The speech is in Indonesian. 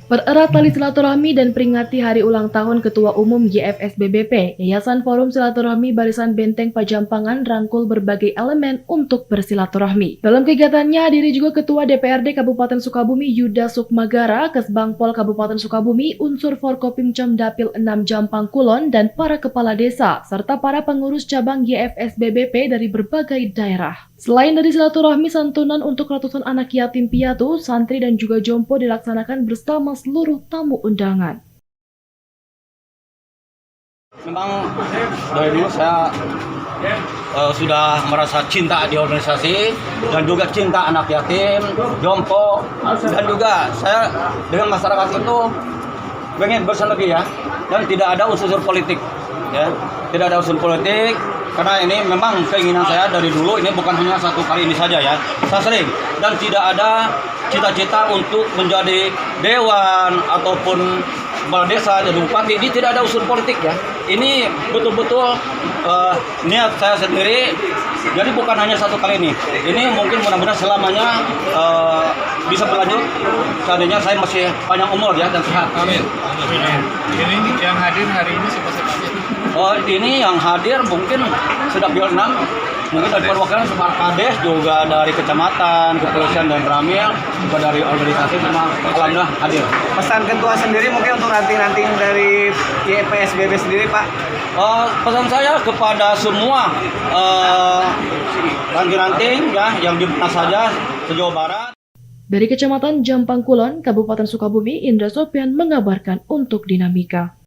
Pererat tali silaturahmi dan peringati hari ulang tahun Ketua Umum YFSBBP, Yayasan Forum Silaturahmi Barisan Benteng Pajampangan rangkul berbagai elemen untuk bersilaturahmi. Dalam kegiatannya hadir juga Ketua DPRD Kabupaten Sukabumi Yuda Sukmagara, Kesbangpol Kabupaten Sukabumi, unsur Forkopimcam Dapil 6 Jampang Kulon, dan para kepala desa, serta para pengurus cabang YFSBBP dari berbagai daerah. Selain dari silaturahmi, santunan untuk ratusan anak yatim piatu, santri dan juga jompo dilaksanakan bersama seluruh tamu undangan. Memang dari dulu saya sudah merasa cinta di organisasi dan juga cinta anak yatim, jompo, dan juga saya dengan masyarakat itu pengen bersinergi ya, dan tidak ada unsur politik ya, tidak ada unsur politik. Karena ini memang keinginan saya dari dulu, ini bukan hanya satu kali ini saja ya, saya sering, dan tidak ada cita-cita untuk menjadi dewan ataupun kepala desa dan bupati. Ini tidak ada unsur politik ya, ini betul-betul niat saya sendiri, jadi bukan hanya satu kali ini mungkin mudah-mudahan selamanya bisa berlanjut, seandainya saya masih panjang umur ya dan sehat. Amin. Ini yang hadir hari ini siapa saja? Ini yang hadir mungkin sudah Dapil 6, mungkin dari perwakilan Pak Kades, juga dari kecamatan, kepolisian dan Ramil, juga dari organisasi, semua alhamdulillah hadir. Pesan ketua sendiri mungkin untuk ranting-ranting dari YPSBB sendiri, Pak? Pesan saya kepada semua ranting-ranting ya yang di mana saja sejauh barat. Dari Kecamatan Jampang Kulon, Kabupaten Sukabumi, Indra Sopian mengabarkan untuk Dinamika.